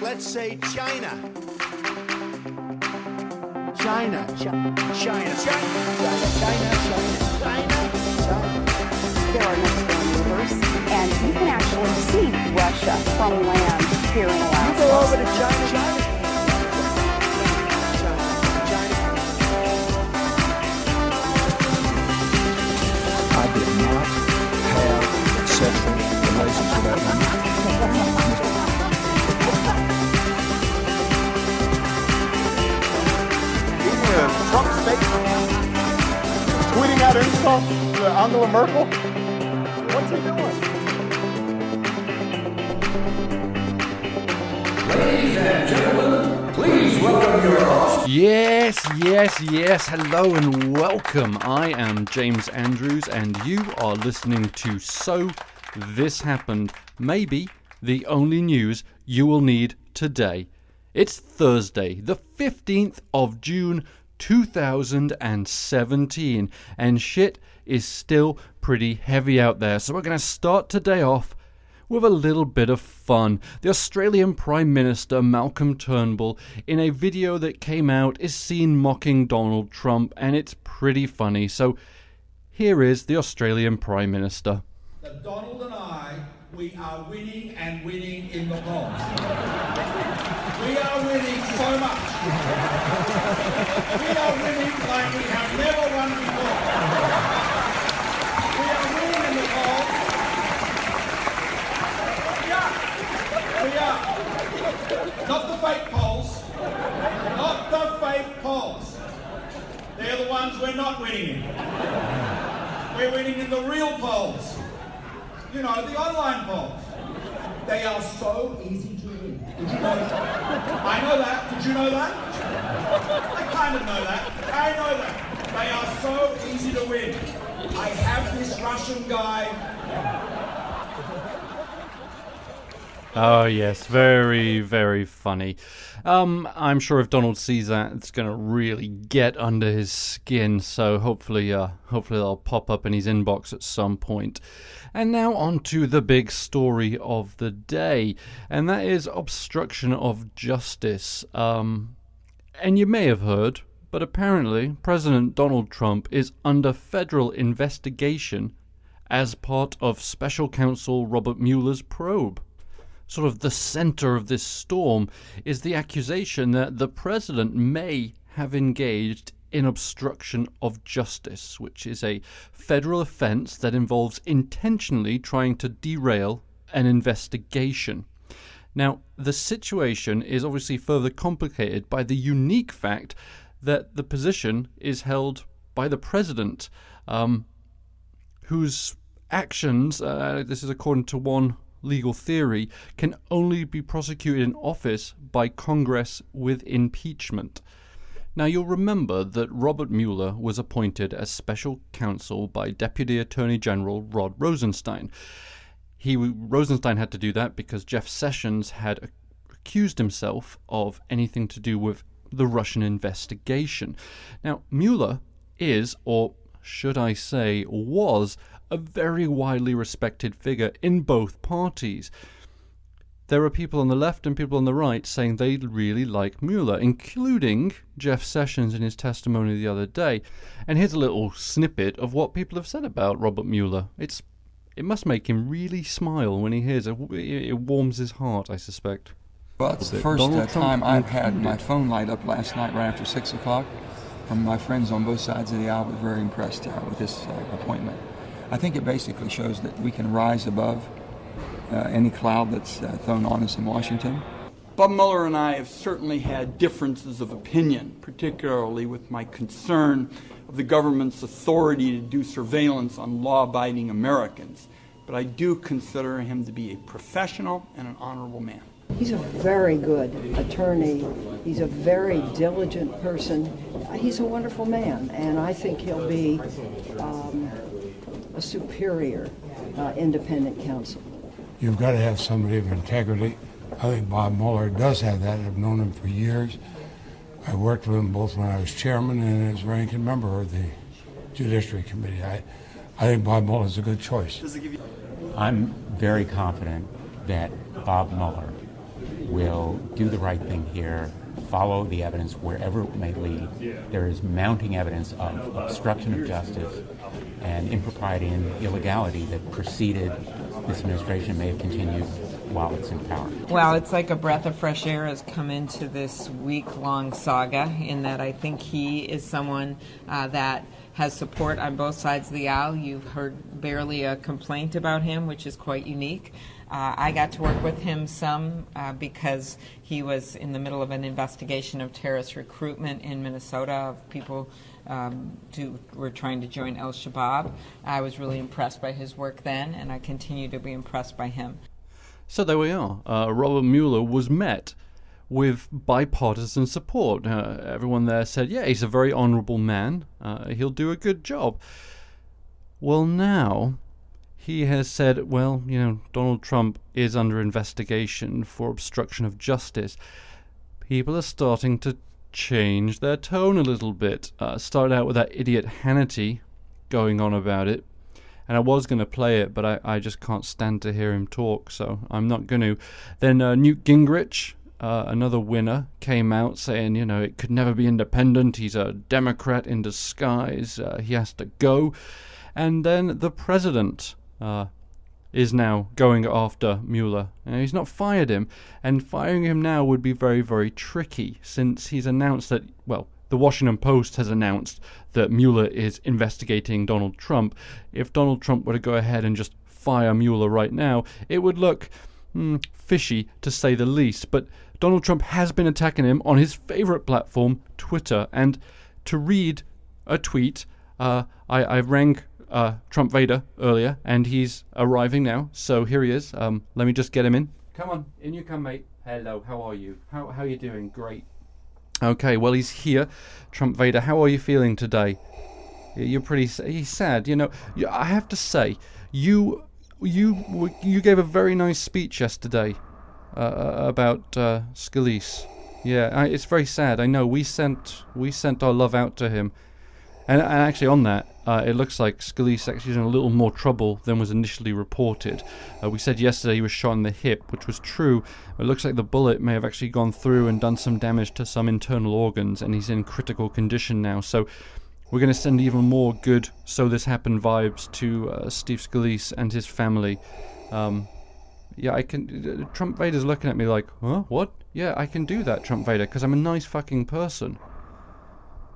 Let's say China. China. China. China. There are next door neighbors, and you can actually see Russia from land here in Alaska. You go over to China. I did not have sexual relations with that woman. Trump's tweeting out insults to Angela Merkel. What's he doing? Ladies and gentlemen, please welcome your host. Yes. Hello and welcome. I am James Andrews, and you are listening to So This Happened, maybe the only news you will need today. It's Thursday, the 15th of June, 2017, and shit is still pretty heavy out there. So we're going to start today off with a little bit of fun. The Australian Prime Minister Malcolm Turnbull, in a video that came out, is seen mocking Donald Trump, and it's pretty funny. So here is the Australian Prime Minister. That Donald and I, we are winning and winning in the polls. We are winning so much. We are winning like we have never won before. We are winning in the polls. We are. Not the fake polls. Not the fake polls. They're the ones we're not winning in. We're winning in the real polls. You know, the online polls. They are so easy to win. Did you know that? I know that. Did you know that? I kind of know that. I know that. They are so easy to win. I have this Russian guy. Oh yes, very, very funny. I'm sure if Donald sees that, it's going to really get under his skin. So hopefully they'll pop up in his inbox at some point. And now on to the big story of the day, and that is obstruction of justice. And you may have heard, but apparently President Donald Trump is under federal investigation as part of Special Counsel Robert Mueller's probe. Sort of the center of this storm is the accusation that the president may have engaged in obstruction of justice, which is a federal offense that involves intentionally trying to derail an investigation. Now, the situation is obviously further complicated by the unique fact that the position is held by the president, whose actions, this is according to one legal theory, can only be prosecuted in office by Congress with impeachment. Now, you'll remember that Robert Mueller was appointed as special counsel by Deputy Attorney General Rod Rosenstein. Rosenstein had to do that because Jeff Sessions had accused himself of anything to do with the Russian investigation. Now, Mueller is, or should I say was, a very widely respected figure in both parties. There are people on the left and people on the right saying they really like Mueller, including Jeff Sessions in his testimony the other day. And here's a little snippet of what people have said about Robert Mueller. It must make him really smile when he hears it. It warms his heart, I suspect. Well, it's the first time I've had my phone light up last night right after 6 o'clock from my friends on both sides of the aisle. I was very impressed with this appointment. I think it basically shows that we can rise above any cloud that's thrown on us in Washington. Bob Mueller and I have certainly had differences of opinion, particularly with my concern of the government's authority to do surveillance on law-abiding Americans. But I do consider him to be a professional and an honorable man. He's a very good attorney. He's a very diligent person. He's a wonderful man, and I think he'll be a superior independent counsel. You've got to have somebody of integrity. I think Bob Mueller does have that. I've known him for years. I worked with him both when I was chairman and as ranking member of the Judiciary Committee. I think Bob Mueller is a good choice. I'm very confident that Bob Mueller will do the right thing here, follow the evidence wherever it may lead. There is mounting evidence of obstruction of justice and impropriety and illegality that preceded this administration, may have continued while it's in power. Well, it's like a breath of fresh air has come into this week-long saga, in that I think he is someone that has support on both sides of the aisle. You've heard barely a complaint about him, which is quite unique. I got to work with him some because he was in the middle of an investigation of terrorist recruitment in Minnesota of people who were trying to join al-Shabaab. I was really impressed by his work then, and I continue to be impressed by him. So there we are. Robert Mueller was met with bipartisan support. Everyone there said, yeah, he's a very honorable man. He'll do a good job. Well, now he has said, well, Donald Trump is under investigation for obstruction of justice. People are starting to change their tone a little bit. Started out with that idiot Hannity going on about it. And I was going to play it, but I just can't stand to hear him talk, so I'm not going to. Then Newt Gingrich, another winner, came out saying, it could never be independent. He's a Democrat in disguise. He has to go. And then the president is now going after Mueller. He's not fired him, and firing him now would be very, very tricky, since he's announced that, well, the Washington Post has announced that Mueller is investigating Donald Trump. If Donald Trump were to go ahead and just fire Mueller right now, it would look fishy, to say the least. But Donald Trump has been attacking him on his favorite platform, Twitter. And to read a tweet, I rang Trump Vader earlier, and he's arriving now. So here he is. Let me just get him in. Come on, in you come, mate. Hello, how are you? How are you doing? Great. Okay, well, he's here. Trump Vader, how are you feeling today? You're pretty sad. I have to say, you gave a very nice speech yesterday about Scalise. Yeah, it's very sad. I know. We sent our love out to him. And actually on that, it looks like Scalise actually is in a little more trouble than was initially reported. We said yesterday he was shot in the hip, which was true. It looks like the bullet may have actually gone through and done some damage to some internal organs, and he's in critical condition now. So we're going to send even more good So This Happened vibes to Steve Scalise and his family. Yeah, I can... Trump Vader's looking at me like, huh? What? Yeah, I can do that, Trump Vader, because I'm a nice fucking person.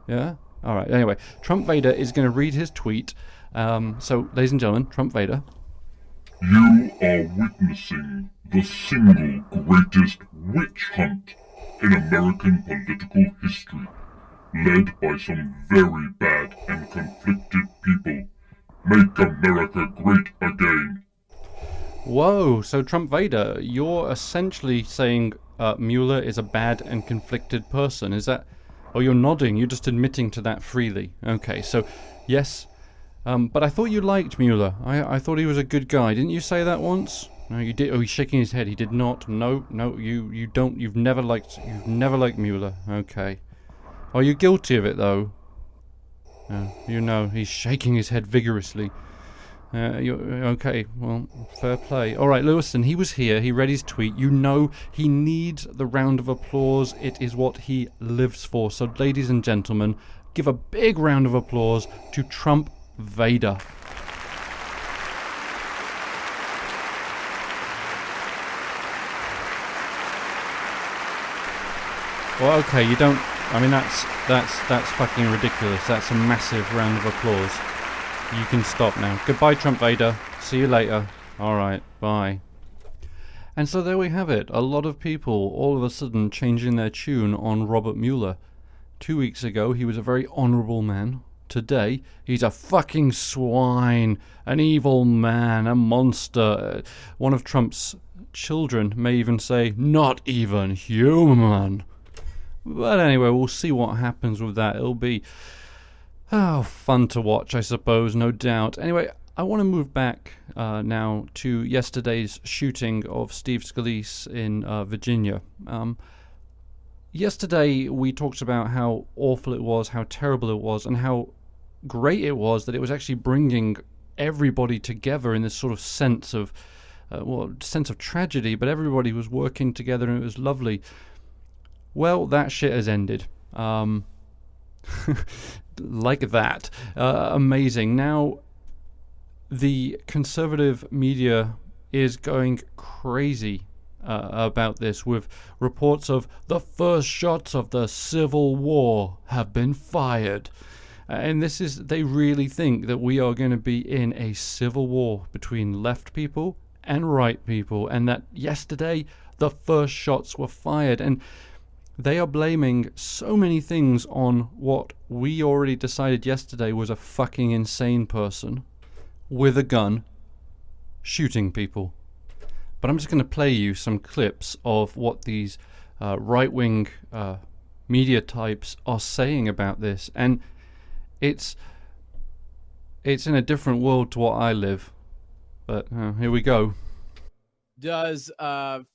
Yeah? Alright, anyway, Trump Vader is going to read his tweet. So, ladies and gentlemen, Trump Vader. You are witnessing the single greatest witch hunt in American political history, led by some very bad and conflicted people. Make America great again. Whoa, so Trump Vader, you're essentially saying Mueller is a bad and conflicted person, is that... Oh, you're nodding. You're just admitting to that freely. Okay, so, yes. But I thought you liked Mueller. I thought he was a good guy. Didn't you say that once? No, you did. Oh, he's shaking his head. He did not. No, you don't. You've never liked Mueller. Okay. Are you guilty of it, though? He's shaking his head vigorously. Okay, well, fair play. All right, Lewiston, he was here. He read his tweet. He needs the round of applause. It is what he lives for. So, ladies and gentlemen, give a big round of applause to Trump Vader. Well, okay, you don't... I mean, that's fucking ridiculous. That's a massive round of applause. You can stop now. Goodbye, Trump Vader. See you later. Alright, bye. And so there we have it. A lot of people all of a sudden changing their tune on Robert Mueller. 2 weeks ago, he was a very honourable man. Today, he's a fucking swine. An evil man. A monster. One of Trump's children may even say, not even human. But anyway, we'll see what happens with that. It'll be... fun to watch, I suppose, no doubt. Anyway, I want to move back now to yesterday's shooting of Steve Scalise in Virginia. Yesterday, we talked about how awful it was, how terrible it was, and how great it was that it was actually bringing everybody together in this sort of sense of sense of tragedy, but everybody was working together and it was lovely. Well, that shit has ended. Like that. Amazing. Now, the conservative media is going crazy about this, with reports of the first shots of the Civil War have been fired. And they really think that we are going to be in a civil war between left people and right people, and that yesterday the first shots were fired. And they are blaming so many things on what we already decided yesterday was a fucking insane person with a gun shooting people. But I'm just going to play you some clips of what these right-wing media types are saying about this, and it's in a different world to what I live. But here we go. Does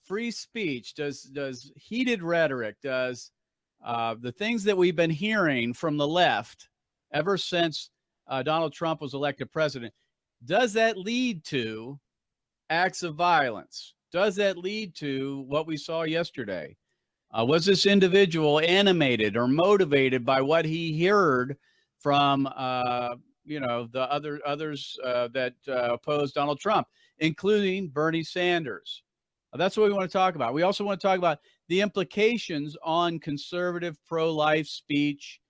free speech, does heated rhetoric, does the things that we've been hearing from the left ever since Donald Trump was elected president, does that lead to acts of violence? Does that lead to what we saw yesterday? Was this individual animated or motivated by what he heard from the others that opposed Donald Trump, including Bernie Sanders? That's what we want to talk about. We also want to talk about the implications on conservative pro-life speech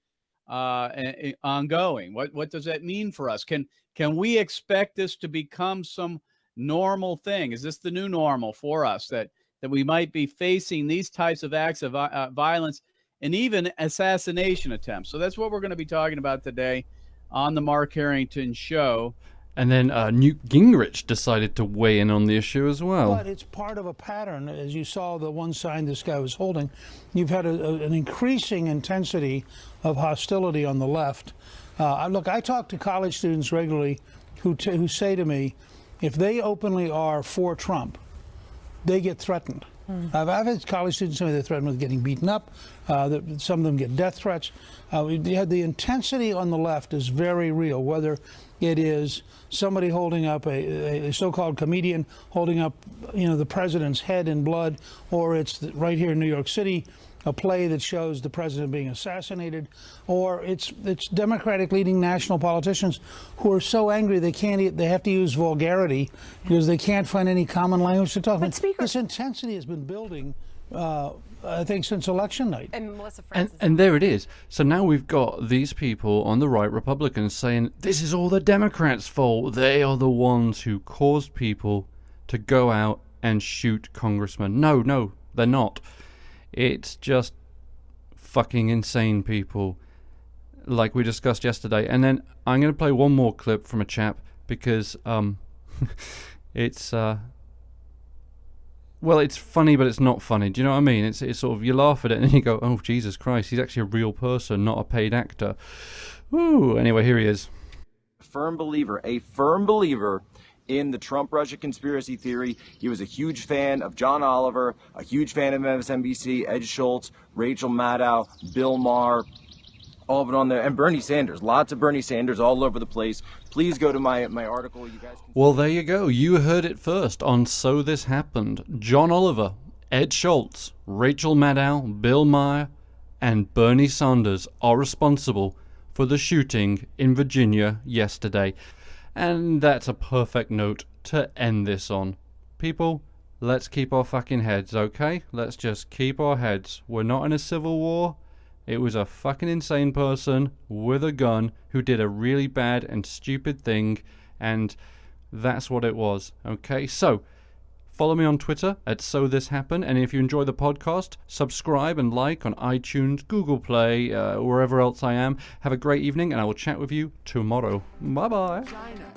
ongoing. What does that mean for us? Can we expect this to become some normal thing? Is this the new normal for us, that we might be facing these types of acts of violence and even assassination attempts? So that's what we're going to be talking about today on the Mark Harrington Show. And then Newt Gingrich decided to weigh in on the issue as well. But it's part of a pattern. As you saw the one sign this guy was holding, you've had an increasing intensity of hostility on the left. Look, I talk to college students regularly who say to me, if they openly are for Trump, they get threatened. I've had college students tell me they're threatened with getting beaten up. Some of them get death threats. The intensity on the left is very real, whether it is somebody holding up a so-called comedian holding up, the president's head in blood, or it's right here in New York City, a play that shows the president being assassinated, or it's Democratic leading national politicians who are so angry they have to use vulgarity because they can't find any common language to talk about. This intensity has been building, I think, since election night. And Melissa And there it is. So now we've got these people on the right, Republicans, saying this is all the Democrats' fault. They are the ones who caused people to go out and shoot congressmen. No, they're not. It's just fucking insane people, like we discussed yesterday. And then I'm going to play one more clip from a chap because it's it's funny, but it's not funny. Do you know what I mean? It's sort of, you laugh at it and then you go, oh, Jesus Christ, he's actually a real person, not a paid actor. Ooh, anyway, here he is. A firm believer in the Trump-Russia conspiracy theory. He was a huge fan of John Oliver, a huge fan of MSNBC, Ed Schultz, Rachel Maddow, Bill Maher, all of it on there, and Bernie Sanders. Lots of Bernie Sanders all over the place. Please go to my article. You guys can... Well, there you go. You heard it first on So This Happened. John Oliver, Ed Schultz, Rachel Maddow, Bill Maher, and Bernie Sanders are responsible for the shooting in Virginia yesterday. And that's a perfect note to end this on. People, let's keep our fucking heads, okay? Let's just keep our heads. We're not in a civil war. It was a fucking insane person with a gun who did a really bad and stupid thing, and that's what it was, okay? So, follow me on Twitter at So This Happened, and if you enjoy the podcast, subscribe and like on iTunes, Google Play, wherever else I am. Have a great evening, and I will chat with you tomorrow. Bye-bye. China.